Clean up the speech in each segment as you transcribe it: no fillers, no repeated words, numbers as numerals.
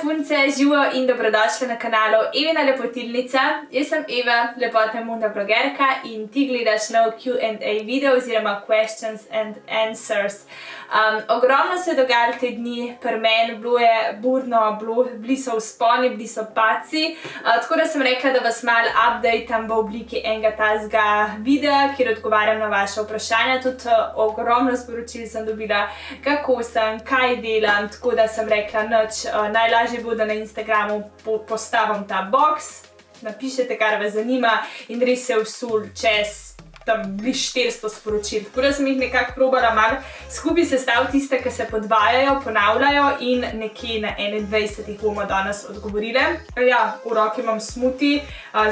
punce, živo in dobrodošli na kanalu Evina lepotilnica. Jaz sem Eva, lepotna imunda blogerka in ti gledaš nov Q&A video oziroma questions and answers. Ogromno se je dogajalo te dni, pri meni bilo je burno, bili so vzponi, bili so padci, tako da sem rekla, da vas malo updateam v obliki enega tazga videa, kjer odgovarjam na vaše vprašanja. Tudi ogromno sporočil sem dobila, kako sem, kaj delam, tako da sem rekla nič. Najlažje bo, da na Instagramu postavim ta box, napišete, kar vas zanima in res se vsul čez tam bili 400 sporočil. Tako da sem jih nekako probala malo skupaj sestaviti tiste, ki se podvajajo, ponavljajo in nekje na 21 jih bomo danes odgovorile. Ja, v roki imam smoothie,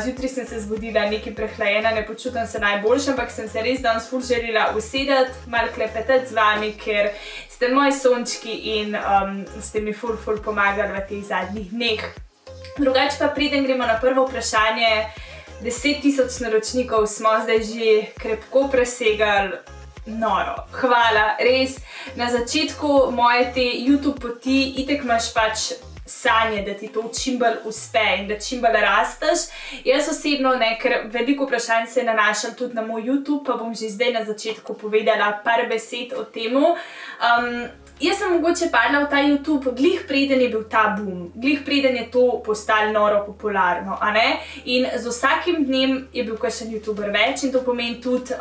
zjutraj sem se zbudila nekaj prehlajena, ne počutim se najboljše, ampak sem se res danes ful želela usedeti, malo klepetati z vami, ker ste moji sončki in ste mi ful pomagali v teh zadnjih dneh. Drugače pa preden gremo na prvo vprašanje, 10.000 naročnikov smo zdaj že krepko presegli, noro. Hvala, res. Na začetku moje te YouTube poti itek imaš pač sanje, da ti to čim bolj uspe in da čim bolj rasteš. Jaz osebno ne, ker veliko vprašanj se je nanašalo tudi na moj YouTube, pa bom že zdaj na začetku povedala par besed o temu. Jaz sem mogoče padla v ta YouTube glih preden je bil ta boom, glih preden je to postalo noro popularno, a ne? In z vsakim dnem je bil kakšen YouTuber več in to pomeni tudi,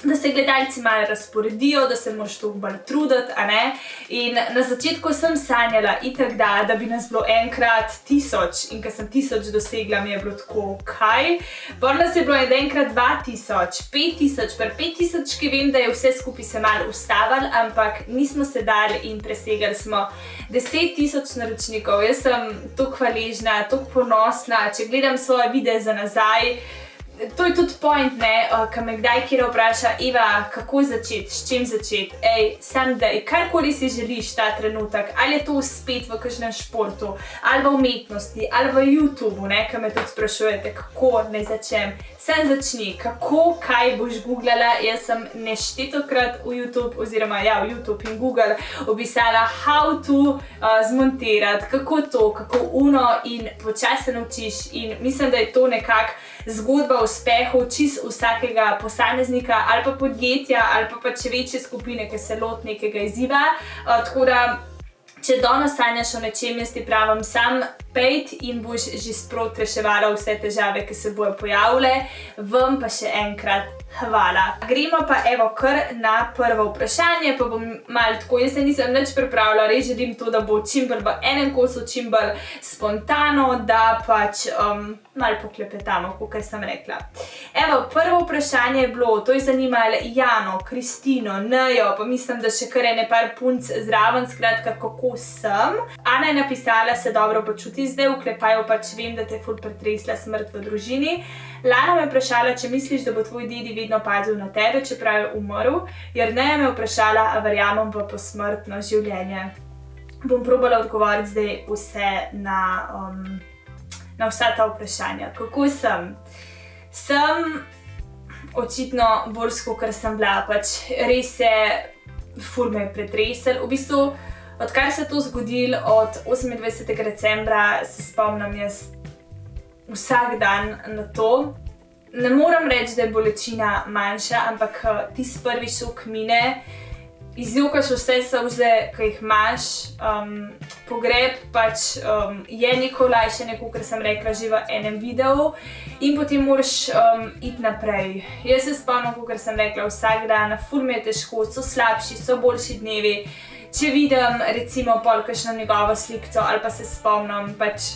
da se gledalci malo razporedijo, da se moraš toliko bolj truditi, a ne? In na začetku sem sanjala itak da bi nas bilo enkrat 1000 in ko sem 1000 dosegla, mi je bilo tako, kaj? Bolj nas je bilo enkrat 2000, 5000, pri 5000 vem, da je vse skupaj se malo ustavilo, ampak nismo se dali in presegli smo 10.000 naročnikov. Jaz sem toliko hvaležna, toliko ponosna, če gledam svoje videe za nazaj. To je tudi point, ne, ko me kdaj kjera vpraša, Eva, kako začeti, s čim začeti? Ej, sam daj, karkoli si želiš ta trenutek, ali je to spet v kakšnem športu, ali v umetnosti, ali v YouTubeu, ne, ko me tudi sprašujete, kako naj začnem. Sem začni, kako, kaj boš googlala. Jaz sem neštetokrat v YouTube, oziroma ja, v YouTube in Google opisala how to zmontirati, kako to, kako uno in počasi se naučiš in mislim, da je to nekako zgodba uspehu čisto vsakega posameznika ali pa podjetja ali pa če večje skupine, ki se loti nekega izziva. Tako da, če danes sanjaš o nečem, jaz ti pravim, sam pejt in boš že sprot reševala vse težave, ki se bojo pojavile. Vam pa še enkrat hvala. Gremo pa evo kar na prvo vprašanje, pa bom malo tako, jaz se nisem nič pripravila, res želim to, da bo čim bolj v enem kosu, čim bolj spontano, da pač malo poklepetamo, kakor sem rekla. Evo, prvo vprašanje je bilo, to je zanimalo Jano, Kristino, Nejo, pa mislim, da še kar ene par punc zraven, skratka, kako sem. Ana je napisala, se dobro počuti zdaj, vklepaju pač vem, da te je ful pretresla smrt v družini. Lana me je vprašala, če misliš, da bo tvoj dedi vedno pazil na tebe, čeprav je umrl. Jerneja me je vprašala, a verjamem v posmrtno življenje. Bom probala odgovoriti zdaj vse na vsa ta vprašanja. Kako sem? Sem očitno bolj kakor sem bila, pač res se ful me je pretresel. V bistvu, odkar se je to zgodilo od 28. decembra, se spomnim jaz vsak dan na to. Ne moram reči, da je bolečina manjša, ampak tisti prvi šok mine, izjokaš vse solze, ki jih imaš, pogreb pač je neko olajšanje, kakor sem rekla že v enem videu in potem moraš iti naprej. Jaz se spomnim, kakor sem rekla, vsak dan, ful mi je težko, so slabši, so boljši dnevi. Če vidim recimo pol kakšno njegovo slikco ali pa se spomnim, pač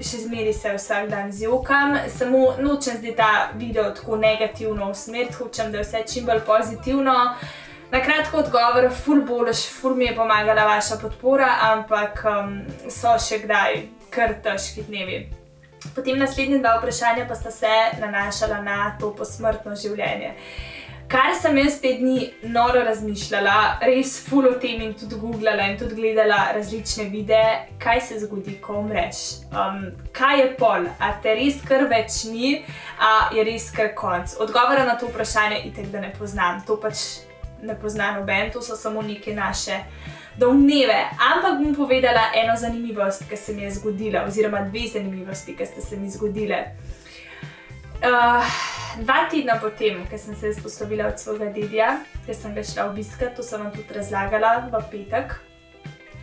še zmeri se vsak dan zjokam, samo nočem zdaj ta video tako negativno usmeriti, hočem, da je vse čim bolj pozitivno. Na kratko odgovor, ful boljš, ful mi je pomagala vaša podpora, ampak so še kdaj kar težki dnevi. Potem naslednje dva vprašanja pa sta se nanašala na to posmrtno življenje. Kar sem jaz te dni noro razmišljala, res ful o tem in tudi googlala in tudi gledala različne videe, kaj se zgodi, ko umreš. Kaj je pol? A te res kar več ni, a je res kar konc? Odgovora na to vprašanje itek, da ne poznam. To pač ne pozna noben, to so samo neke naše domneve, ampak bom povedala eno zanimivost, ki se mi je zgodila, oziroma dve zanimivosti, ki ste se mi zgodile. 2 tedna potem, ko sem se poslovila od svojega dedija, ker sem ga šla obiskat, to sem vam tudi razlagala v petek,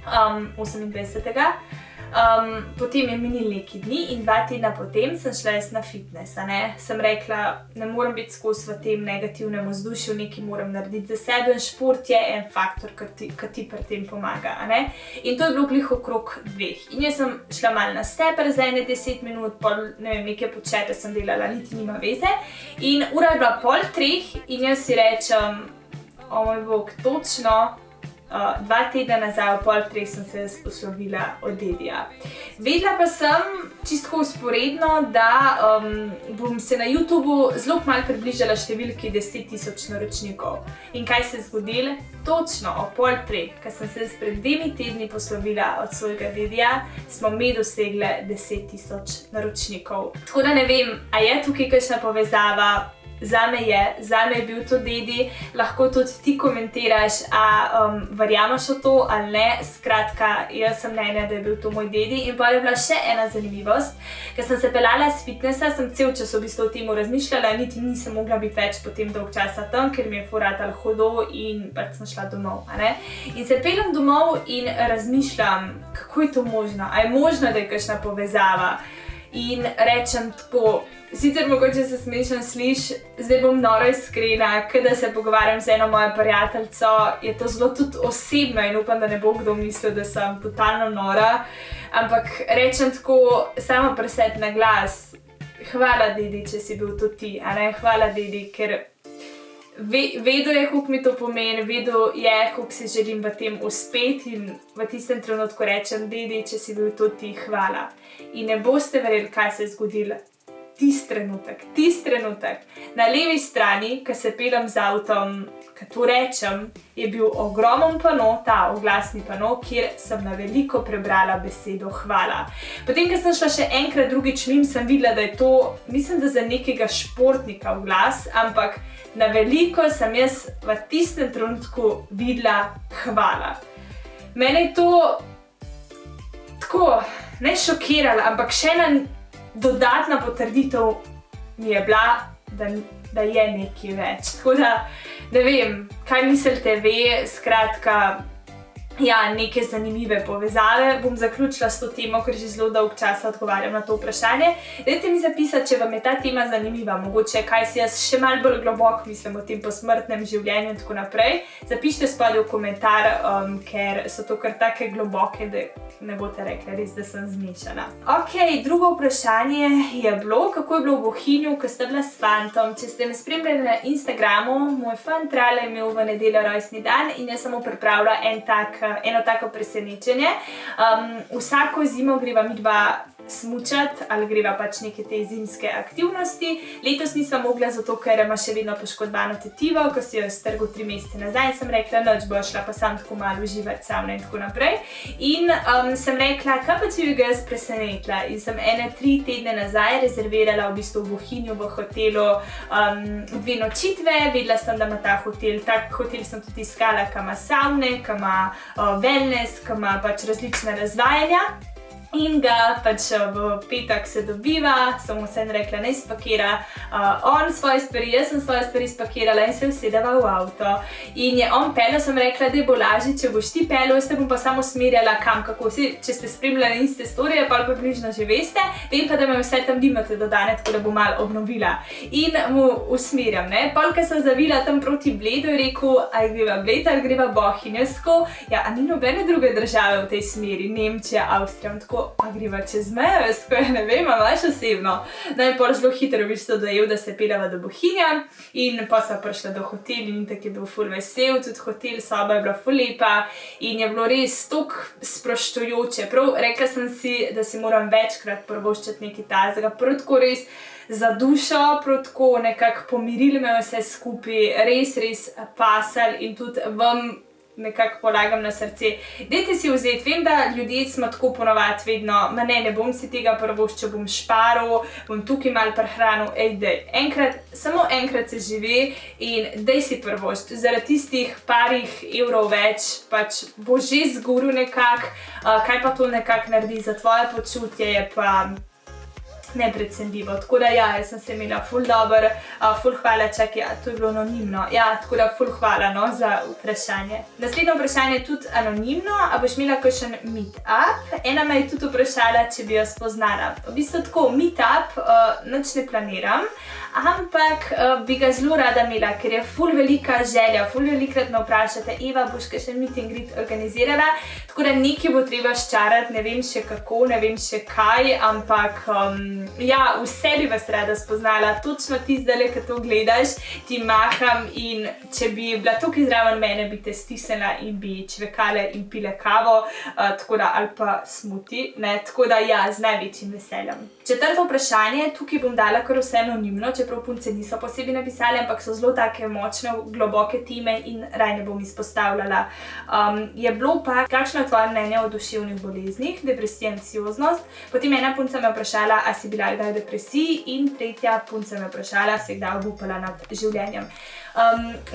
28. Potem je minil neki dni in 2 tedna potem sem šla jaz na fitness, Sem rekla, ne morem biti skozi v tem negativnem vzdušju, nekaj moram narediti za sebe in šport je en faktor, ki ti pri tem pomaga, In to je bilo glih okrog 2. In jaz sem šla malo na steper za 10 minut, pol, ne vem, neke počete sem delala, niti nima veze. In ura je bila 2:30 in jaz si rečem, o moj bog, točno 2 tedna nazaj, ob 2:30 sem se poslovila od dedija. Vedela pa sem, čisto usporedno, da bom se na YouTubu zelo malo približala številki 10.000 naročnikov. In kaj se je zgodilo? Točno ob 2:30, ko sem se pred 2 tedni poslovila od svojega dedija, smo mi dosegle 10.000 naročnikov. Tako da ne vem, a je tukaj kakšna povezava. Zame je bil to dedi, lahko tudi ti komentiraš, a verjameš v to ali ne. Skratka, jaz sem mnenja, da je bil to moj dedi. In pa je bila še ena zanimivost, ker sem se peljala s fitnessa, sem cel čas v bistvu o tem razmišljala, niti nisem mogla biti več potem dolg časa tam, ker mi je furatalo hudo in pač sem šla domov, In se peljem domov in razmišljam, kako je to možno, a je možno, da je kakšna povezava. In rečem tako, sicer mogoče se smešno sliši, zdaj bom noro iskrena, da se pogovarjam z eno mojo prijateljico, je to zelo tudi osebno in upam, da ne bo kdo mislil, da sem totalno nora, ampak rečem tako, samo pri sebi na glas, hvala dedi, če si bil to ti, hvala dedi, ker vedel je, koliko mi to pomeni, vedel je, koliko si želim v tem uspeti in v tistem trenutku rečem, dedi, če si bil to ti, hvala. In ne boste verjeli, kaj se je zgodilo. Tisti trenutek. Na levi strani, ko se peljem z avtom, ko to rečem, je bil ogromen pano, ta oglasni pano, kjer sem na veliko prebrala besedo hvala. Potem, ko sem šla še enkrat drugič mimo, sem videla, da je to, mislim, da za nekega športnika oglas, ampak na veliko sem jaz v tistem trenutku videla hvala. Mene je to tako, ne šokiralo, ampak še ena dodatna potrditev mi je bila, da je nekaj več. Tako da, ne vem, kaj mislite ve, skratka, ja, neke zanimive povezave. Bom zaključila s to temo, ker že zelo dolg časa odgovarjam na to vprašanje. Dajte mi zapisati, če vam je ta tema zanimiva, mogoče kaj si jaz še malo bolj globoko mislim o tem posmrtnem življenju in tako naprej. Zapišite spodaj v komentar, ker so to kar take globoke, da ne boste rekli res, da sem zmešana. Ok, drugo vprašanje je bilo, kako je bilo v Bohinju, ko ste bila s fantom. Če ste me spremljali na Instagramu, moj fant Rale je imel v nedeljo rojstni dan in jaz sem mu pripravila eno tako presenečenje. Vsako zimo greva midva smučati ali greva pač neke te zimske aktivnosti. Letos nisem mogla zato, ker ima še vedno poškodovano tetivo, ko si jo strgal 3 mesece nazaj in sem rekla, noč bo šla pa sam tako malo uživati savno in tako naprej. In sem rekla, kaj pa če bi ga jaz presenetila? In sem 3 tedne nazaj rezervirala v bistvu v Bohinju v hotelu 2 nočitve. Vedela sem, da ima ta hotel, tak hotel sem tudi iskala, ki ima savne, ki ima wellness, ki ima pač različna razvajanja. In ga pač v petek se dobiva, sem mu vsem rekla, naj spakira on svoje stvari, jaz sem svoje stvari spakirala in se usedeva v avto. In je on peljal, sem rekla, da bo lažje, če boš ti peljal, jaz te bom pa samo usmerjala kam, kako si, če ste spremljali Insta storije, pa približno že veste, vem pa, da me vse tam nimate dodane, tako da bom malo obnovila. In mu usmerjam, Pol, ko sem zavila tam proti Bledu, je rekel, ali greva Bled, ali greva Bohinj. Jaz tako, ja, a ni nobene druge države v tej smeri, Nemčija, Avstrija, tako, a greva čez mejo, jaz tako, ne vem, a imaš osebno. No in pol zelo hitro v bistvu dojel, da se peljeva do Bohinja in pa sva prišla do hotela in tako je bil ful vesel, tudi hotel, soba je bila ful lepa in je bilo res toliko sproščujoče. Prav rekla sem si, da si moram večkrat privoščiti nekaj tazga, prav tako res za dušo, prav tako nekako pomirili me vse skupaj, res pasali in tudi vam nekako polagam na srce. Dajte si vzeti, vem, da ljudje smo tako ponovadi vedno, ne bom si tega privoščil, bom šparil, bom tukaj malo prehranil, samo enkrat se živi in daj si privoščiti. Zaradi tistih parih evrov več, pač bo že zgoril nekako, kaj pa to nekako naredi za tvoje počutje, je pa neprecenljivo. Tako da ja, jaz sem se imela ful dobro, ful hvala, čakaj, to je bilo anonimno. Ja, tako da ful hvala, no, za vprašanje. Naslednje vprašanje je tudi anonimno, a boš imela kakšen meetup? Ena me je tudi vprašala, če bi jo spoznala. V bistvu tako, meetup nič ne planiram, ampak bi ga zelo rada imela, ker je ful velika želja, ful velikrat me vprašate, Eva, boš kakšen meet and greet organizirala, tako da nekaj bo treba ščarati, ne vem še kako, ne vem še kaj, ampak ja, vse bi vas rada spoznala, točno ti zdaj, ko to gledaš, ti maham in če bi bila tukaj zraven mene, bi te stisnila in bi čvekale in pile kavo, tako da, ali pa smuti, ne, tako da ja, z največjim veseljem. Četrto vprašanje, tukaj bom dala kar vse anonimno, čeprav punce niso posebej napisali, ampak so zelo take močne, globoke teme in raj ne bom izpostavljala. Je bilo pa, kakšno je tvoje mnenje o duševnih boleznih, depresija, anksioznost? Potem ena punca me vprašala, a si bila kdaj v depresiji, in tretja punca me vprašala, se kdaj obupala nad življenjem.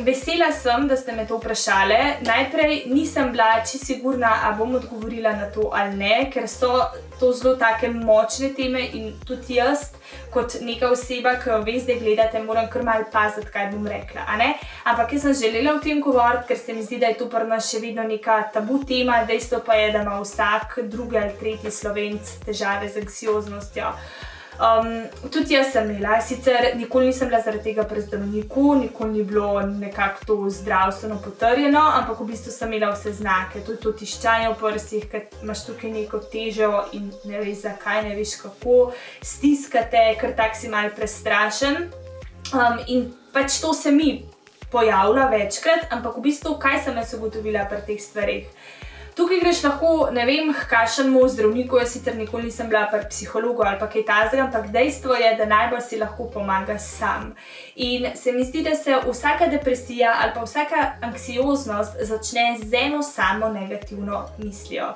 Vesela sem, da ste me to vprašale. Najprej nisem bila čisto sigurna, a bom odgovorila na to ali ne, ker so to zelo take močne teme in tudi jaz, kot neka oseba, ki jo ve zdaj gledate, moram kar malo paziti, kaj bom rekla, a ne? Ampak jaz sem želela o tem govoriti, ker se mi zdi, da je to pri nas še vedno neka tabu tema, dejstvo pa je, da ima vsak drugi ali tretji Slovenec težave z anksioznostjo. Tudi jaz sem imela, sicer nikoli nisem bila zaradi tega pri zdravniku, nikoli ni bilo nekako to zdravstveno potrjeno, ampak v bistvu sem imela vse znake, tudi to tiščanje v prsih, ker imaš tukaj neko težo in ne veš zakaj, ne veš kako, stiskate, ker tak si malo prestrašen. In pač to se mi pojavlja večkrat, ampak v bistvu kaj sem jaz ugotovila pri teh stvareh? Tukaj greš lahko, ne vem, k kakšnemu zdravniku, jaz sicer nikoli nisem bila pri psihologu ali pa kaj takega, ampak dejstvo je, da najbolj si lahko pomaga sam. In se mi zdi, da se vsaka depresija ali pa vsaka anksioznost začne z eno samo negativno mislijo.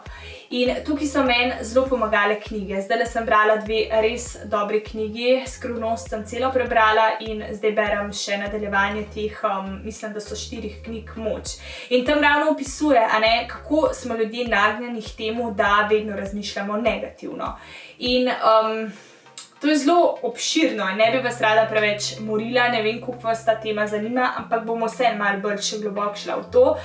In tukaj so meni zelo pomagale knjige. Zdajle sem brala 2 res dobre knjigi, Skrivnost sem celo prebrala in zdaj berem še nadaljevanje teh, mislim, da so 4 knjig Moč. In tam ravno opisuje, kako smo ljudje nagnjeni k temu, da vedno razmišljamo negativno. In to je zelo obširno in ne bi vas rada preveč morila, ne vem, koliko vas ta tema zanima, ampak bomo vse malo bolj še globoko šla v to.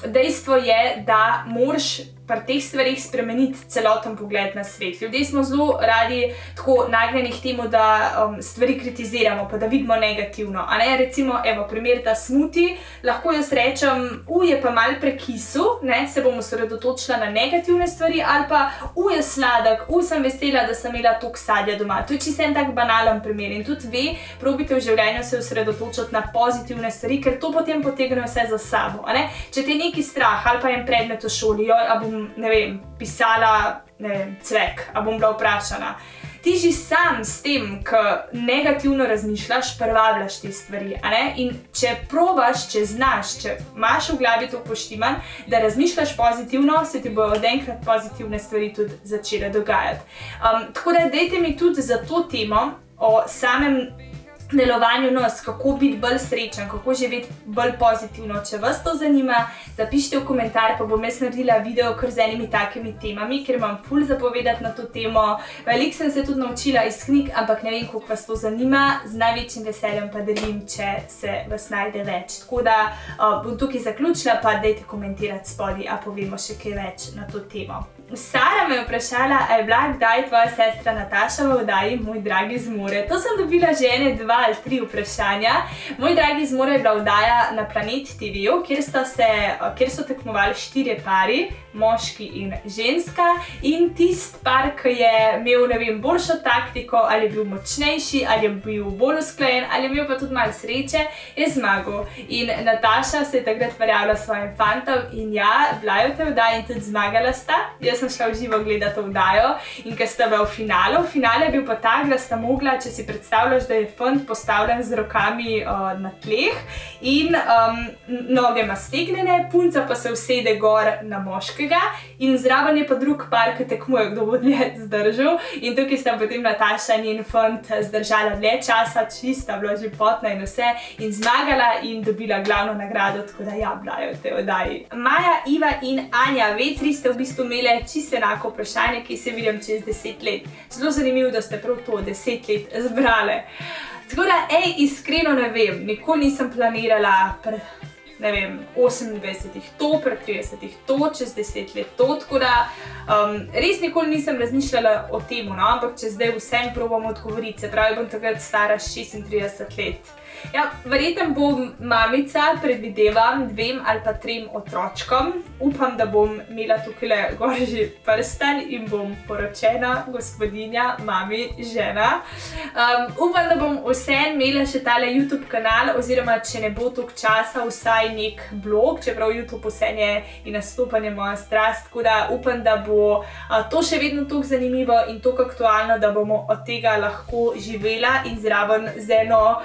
Dejstvo je, da moraš pri teh stvarih spremeniti celoten pogled na svet. Ljudje smo zelo radi tako nagnjeni k temu, da stvari kritiziramo, pa da vidimo negativno. Recimo, evo, primer ta smuti, lahko jaz rečem, je pa malo prekisu, se bom osredotočila na negativne stvari, ali pa, je sladek, sem vesela, da sem imela toliko sadja doma. To je čisto en tak banalen primer in tudi vi probite v življenju se osredotočiti na pozitivne stvari, ker to potem potegne vse za sabo. Če te je neki strah ali pa en predmet v šoli, a bom, ne vem, pisala, ne vem, cvek, a bom bila vprašana. Ti že sam s tem, ko negativno razmišljaš, privabljaš te stvari, in če probaš, če znaš, če imaš v glavi to poštiman, da razmišljaš pozitivno, se ti bojo od enkrat pozitivne stvari tudi začele dogajati. Tako da dajte mi tudi za to temo o samem delovanju nas, kako biti bolj srečen, kako živeti bolj pozitivno. Če vas to zanima, zapišite v komentar, pa bom jaz naredila video kar z enimi takimi temami, ker imam ful zapovedati na to temo. Veliko sem se tudi naučila iz knjig, ampak ne vem, koliko vas to zanima. Z največjim veseljem pa delim, če se vas najde več. Tako da bom tukaj zaključila, pa dajte komentirati spodaj, a povemo še kaj več na to temo. Sara me je vprašala, a je bila kdaj tvoja sestra Nataša v oddaji Moj dragi z more? To sem dobila že 2 ali 3 vprašanja. Moj dragi z more je bila oddaja na Planet TV-ju, kjer so tekmovali 4 pari, moški in ženska, in tisti par, ki je imel, ne vem, boljšo taktiko, ali je bil močnejši, ali je bil bolj usklajen, ali je imel pa tudi malo sreče, je zmagal. In Nataša se je takrat prijavila svojim fantom in ja, bila je v tej oddaji in tudi zmagala sta. Jaz sem šla v živo gledati oddajo in ker sta bila v finalu je bil pa tak, da sta mogla, če si predstavljaš, da je fant postavljen z rokami na tleh in noge ima stegnjene, punca pa se usede gor na moškega in zraven je pa drug par, ki tekmuje, kdo bo dlje zdržal. In tukaj sta potem Nataša in njen fant zdržala dlje časa, čista, bila že potna in vse, in zmagala in dobila glavno nagrado, tako da ja, bila je v tej oddaji. Maja, Iva in Anja, ve tri ste v bistvu imele čisto enako vprašanje, ki se vidim čez 10 let. Zelo zanimivo, da ste prav to 10 let zbrale. Tako da, iskreno ne vem, nikoli nisem planirala ne vem, 28-ih to, pri 30-ih to, čez 10 let to, tako da res nikoli nisem razmišljala o tem, no, ampak če zdaj vsem probam odgovoriti, se pravi, bom takrat stara 36 let. Ja, verjetno bom mamica, predvidevam 2 ali pa 3 otročkom. Upam, da bom imela tukaj gor že prsten in bom poročena, gospodinja, mami, žena. Upam, da bom vseeno imela še tale YouTube kanal, oziroma če ne bo toliko časa, vsaj nek blog, čeprav YouTube vseeno je in nastopanje moja strast, tako da upam, da bo to še vedno toliko zanimivo in toliko aktualno, da bomo od tega lahko živela in zraven z eno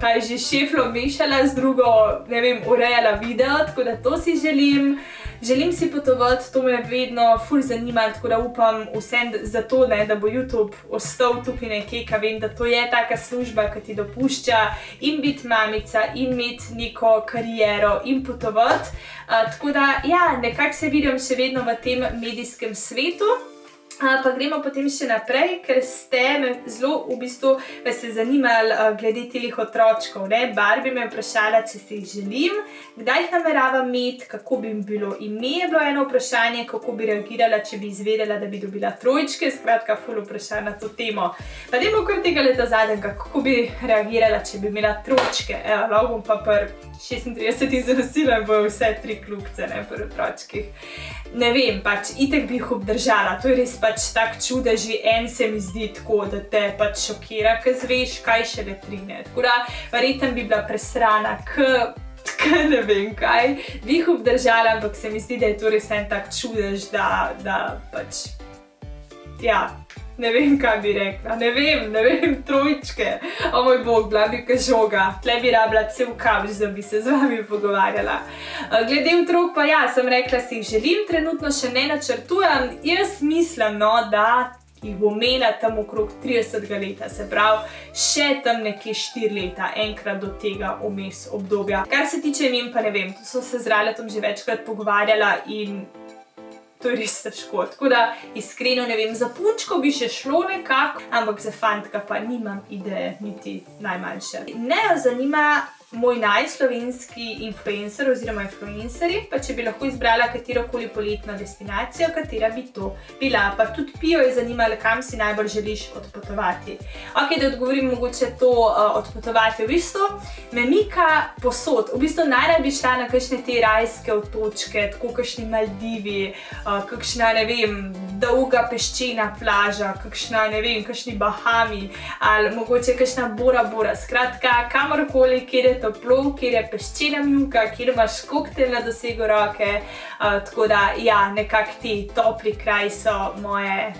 kaj že šeflo mešala, z drugo, ne vem, urejala video, tako da to si želim. Želim si potovati, to me je vedno ful zanimalo, tako da upam vsem za to, ne, da bo YouTube ostal tukaj nekje, ker vem, da to je taka služba, ki ti dopušča in biti mamica, in imeti neko kariero, in potovati. Tako da, ja, nekako se vidim še vedno v tem medijskem svetu. Pa gremo potem še naprej, ker ste me zelo v bistvu se zanimali glede telih otročkov. Barbie me je vprašala, če si jih želim, kdaj jih nameravam imeti, kako bi jim bilo ime, je bilo eno vprašanje, kako bi reagirala, če bi izvedela, da bi dobila trojčke, skratka ful vprašanje na to temo. Pa dajmo kar tega leta zadnjega, kako bi reagirala, če bi imela trojčke. Evo, lahko bom pa pri 36 zanosila in bojo vse 3 kljukce, ne, pri otročkih. Ne vem, pač itek bi jih obdržala, to je res pač tak čudež, že en se mi zdi tako, da te pač šokira, ko zveš, kaj šele 3, ne. Tako da, verjetno bi bila presrana, ne vem kaj, bi jih obdržala, ampak se mi zdi, da je to res en tak čudež, da pač, ja, ne vem, kaj bi rekla, ne vem, trojčke, o moj bog, bila bi kaj žoga, tle bi rabila cel kavč, da bi se z vami pogovarjala. Glede otrok pa ja, sem rekla, si jih želim, trenutno še ne načrtujem, jaz mislim, no, da jih bom imela tam okrog 30 leta, se pravi, še tam nekje 4 leta, enkrat do tega vmes obdobja. Kar se tiče imen, pa ne vem, tu sem se z Raletom že večkrat pogovarjala in to je res težko, tako da iskreno ne vem, za punčko bi še šlo nekako, ampak za fantka pa nimam ideje, niti najmanjše. Ne jo zanima moj najslovenski influencer oziroma influencerji, pa če bi lahko izbrala katerokoli poletno destinacijo, katera bi to bila. Pa tudi Pijo je zanimala, kam si najbolj želiš odpotovati. Ok, da odgovorim mogoče to odpotovati. V bistvu me mika posod. V bistvu najraje bi šla na kakšne te rajske otočke, tako kakšni Maldivi, kakšna, ne vem, dolga peščena plaža, kakšna, ne vem, kakšni Bahami, ali mogoče kakšna Bora Bora. Skratka, kamorkoli, kjer je toplo, kjer je peščena mivka, kjer imaš koktel na dosegu roke, tako da, ja, nekako ti topli kraji so moja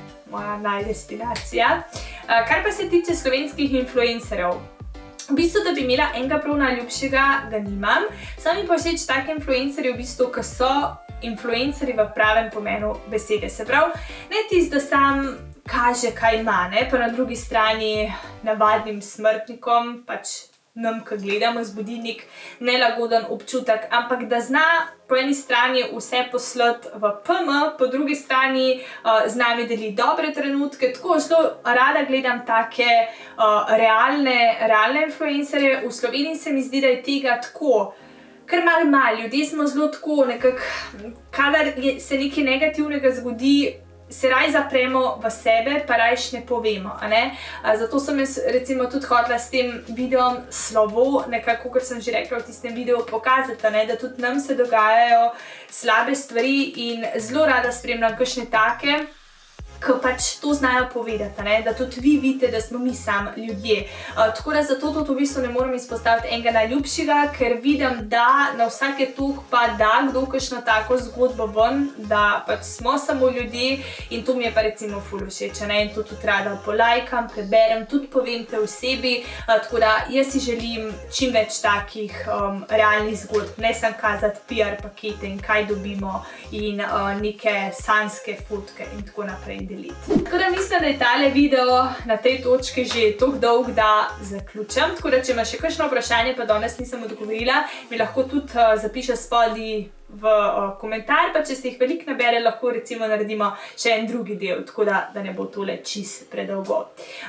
najdestinacija. Kar pa se tiče slovenskih influencerjev, v bistvu, da bi imela enega prav najljubšega, ga nimam. Samo mi pa všeč take influencerji, v bistvu, ki so influencerji v pravem pomenu besede. Se pravi, ne tisti, da sam kaže, kaj ima, ne, pa na drugi strani navadnim smrtnikom, pač nam, ki gledamo, zbudi nek nelagoden občutek, ampak da zna po eni strani vse poslati v PM, po drugi strani z nami deli dobre trenutke, tako zelo rada gledam take realne influencerje. V Sloveniji se mi zdi, da je tega tako kar malo, ljudje smo zelo tako nekako, kadar se nekaj negativnega zgodi, se raj zapremo v sebe, pa rajš ne povemo, a ne? Zato sem jaz recimo tudi hotela s tem videom slovo, nekako, kot sem že rekla v tistem videu, pokazati, ne? Da tudi nam se dogajajo slabe stvari in zelo rada spremljam kakšne take, ki pač to znajo povedati, ne? Da tudi vi vidite, da smo mi sami ljudje. Tako da zato tudi v bistvu ne morem izpostaviti enega najljubšega, ker vidim, da na vsake toliko pa da kdo kakšno tako zgodbo ven, da pač smo samo ljudje in to mi je pa recimo ful všeč, ne? In to tudi rada polajkam, preberem, tudi povem te osebi, tako da jaz si želim čim več takih realnih zgodb, ne samo kazati PR pakete in kaj dobimo in neke sanjske fotke in tako naprej deliti. Tako da mislim, da je tale video na tej točki že toliko dolg, da zaključam. Tako da, če imaš še kakšno vprašanje, pa danes nisem odgovorila, mi lahko tudi zapišeš spodaj v komentar, pa če se jih veliko nabere, lahko recimo naredimo še en drugi del, tako da ne bo tole čisto predolgo.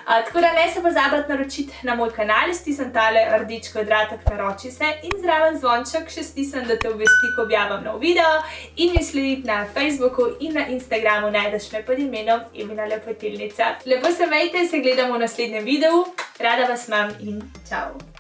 Tako da ne se pozabiti naročiti na moj kanal, stisnem tale rdeč kvadratek, naroči se in zraven zvonček še stisnem, da te obvesti, ko objavim nov video in mi slediti na Facebooku in na Instagramu, najdeš me pod imenom Emina Lepotilnica. Lepo se imejte, se gledamo v naslednjem videu, rada vas imam in čau!